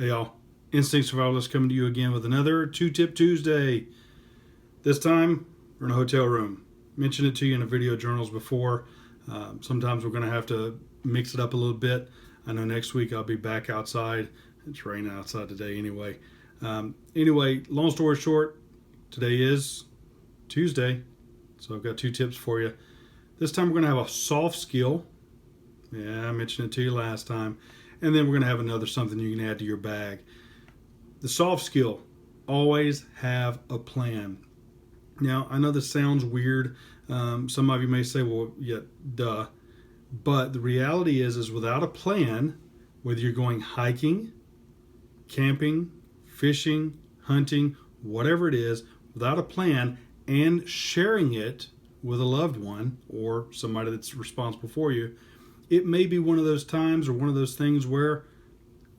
Hey y'all, Instinct Survivalist coming to you again with another 2-Tip Tuesday. This time, we're in a hotel room. Mentioned it to you in the video journals before. Sometimes we're going to have to mix it up a little bit. I know next week I'll be back outside. It's raining outside today anyway. Anyway, long story short, today is Tuesday, so I've got 2 tips for you. This time we're going to have a soft skill. Yeah, I mentioned it to you last time. And then we're going to have another something you can add to your bag. The soft skill, always have a plan. Now, I know this sounds weird. Some of you may say, well, yeah, duh. But the reality is without a plan, whether you're going hiking, camping, fishing, hunting, whatever it is, without a plan and sharing it with a loved one or somebody that's responsible for you, it may be one of those times or one of those things where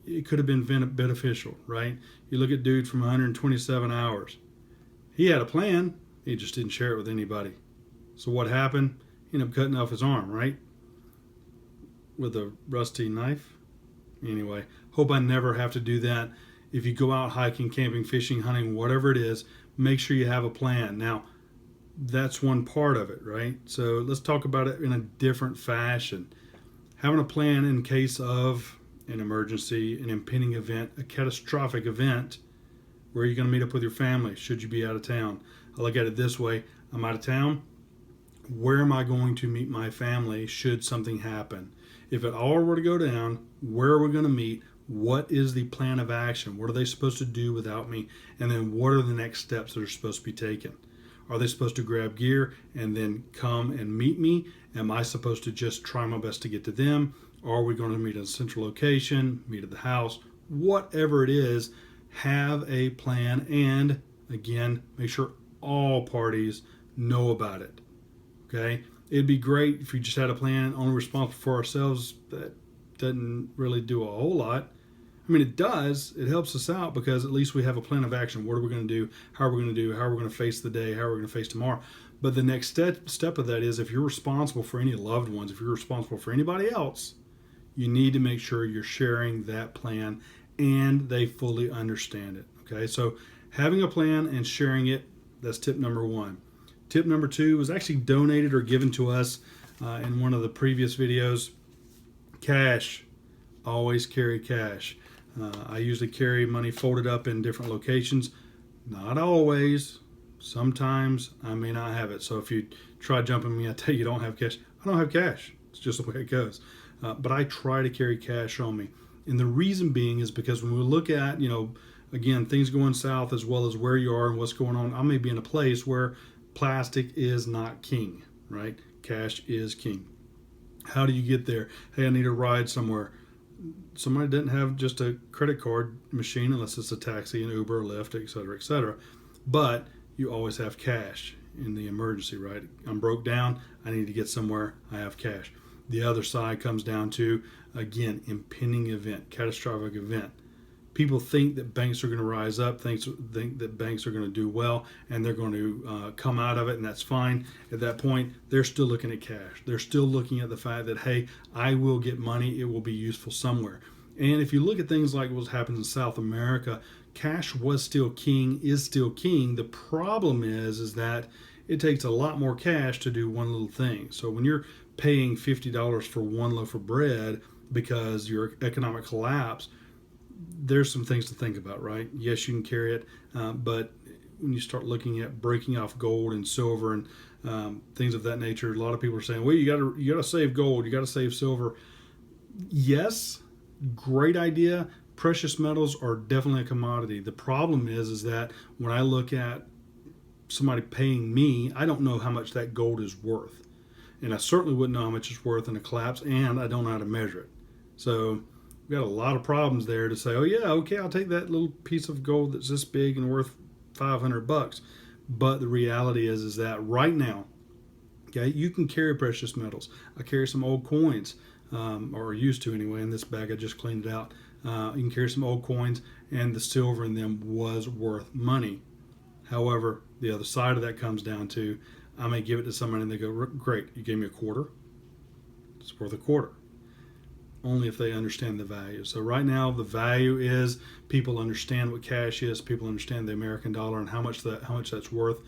it could have been beneficial, right? You look at dude from 127 hours. He had a plan. He just didn't share it with anybody. So what happened? He ended up cutting off his arm, right? With a rusty knife. Anyway, hope I never have to do that. If you go out hiking, camping, fishing, hunting, whatever it is, make sure you have a plan. Now, that's one part of it, right? So let's talk about it in a different fashion. Having a plan in case of an emergency, an impending event, a catastrophic event, where you're going to meet up with your family should you be out of town. I look at it this way. I'm out of town. Where am I going to meet my family should something happen? If it all were to go down, where are we going to meet? What is the plan of action? What are they supposed to do without me? And then what are the next steps that are supposed to be taken? Are they supposed to grab gear and then come and meet me? Am I supposed to just try my best to get to them? Or are we going to meet at a central location, meet at the house? Whatever it is, have a plan and, again, make sure all parties know about it. Okay? It'd be great if we just had a plan only responsible for ourselves. That doesn't really do a whole lot. I mean, it does. It helps us out because at least we have a plan of action. What are we going to do? How are we going to do? How are we going to face the day? How are we going to face tomorrow? But the next step of that is if you're responsible for any loved ones, if you're responsible for anybody else, you need to make sure you're sharing that plan and they fully understand it. Okay, so having a plan and sharing it, that's tip number 1. Tip number 2 was actually donated or given to us in one of the previous videos. Cash. Always carry cash. I usually carry money folded up in different locations. Not always. Sometimes I may not have it. So if you try jumping me, I tell you you don't have cash. I don't have cash. It's just the way it goes. But I try to carry cash on me. And the reason being is because when we look at, again, things going south as well as where you are and what's going on, I may be in a place where plastic is not king, right? Cash is king. How do you get there? Hey, I need a ride somewhere. Somebody doesn't have just a credit card machine unless it's a taxi, an Uber, Lyft, etc., etc. But you always have cash in the emergency, right? I'm broke down. I need to get somewhere. I have cash. The other side comes down to, again, impending event, catastrophic event. People think that banks are going to rise up, think that banks are going to do well, and they're going to come out of it, and that's fine. At that point, they're still looking at cash. They're still looking at the fact that, hey, I will get money. It will be useful somewhere. And if you look at things like what happens in South America, cash was still king, is still king. The problem is that it takes a lot more cash to do one little thing. So when you're paying $50 for one loaf of bread because your economic collapse, there's some things to think about, right? Yes, you can carry it, but when you start looking at breaking off gold and silver and things of that nature, a lot of people are saying, well, you got to save gold, you got to save silver. Yes, great idea. Precious metals are definitely a commodity. The problem is that when I look at somebody paying me, I don't know how much that gold is worth, and I certainly wouldn't know how much it's worth in a collapse, and I don't know how to measure it. So we've got a lot of problems there to say, oh yeah, okay, I'll take that little piece of gold that's this big and worth $500. But the reality is that right now, okay, you can carry precious metals. I carry some old coins, or used to anyway. In this bag, I just cleaned it out. You can carry some old coins, and the silver in them was worth money. However, the other side of that comes down to, I may give it to somebody and they go, great, you gave me a quarter. It's worth a quarter. only if they understand the value. So right now, the value is people understand what cash is, people understand the American dollar and how much that's worth,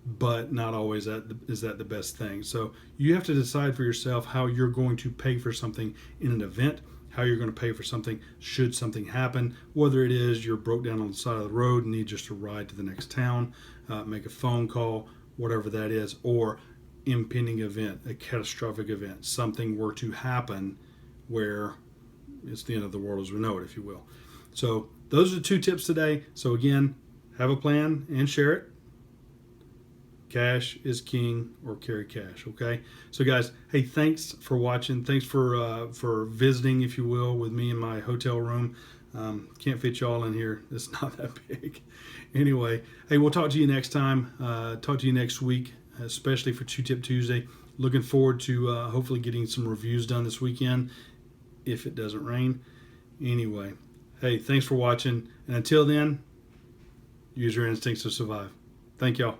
but not always is that the best thing. So you have to decide for yourself how you're going to pay for something in an event, how you're going to pay for something should something happen, whether it is you're broke down on the side of the road and need just a ride to the next town, make a phone call, whatever that is, or impending event, a catastrophic event, something were to happen where it's the end of the world as we know it, if you will. So those are the 2 tips today. So again, have a plan and share it. Cash is king, or carry cash. Okay. So guys, hey, thanks for watching. Thanks for visiting, if you will, with me in my hotel room. Can't fit you all in here. It's not that big. Anyway, hey, we'll talk to you next time. Talk to you next week, especially for 2 Tip Tuesday. Looking forward to hopefully getting some reviews done this weekend, if it doesn't rain. Anyway, hey, thanks for watching. And until then, use your instincts to survive. Thank y'all.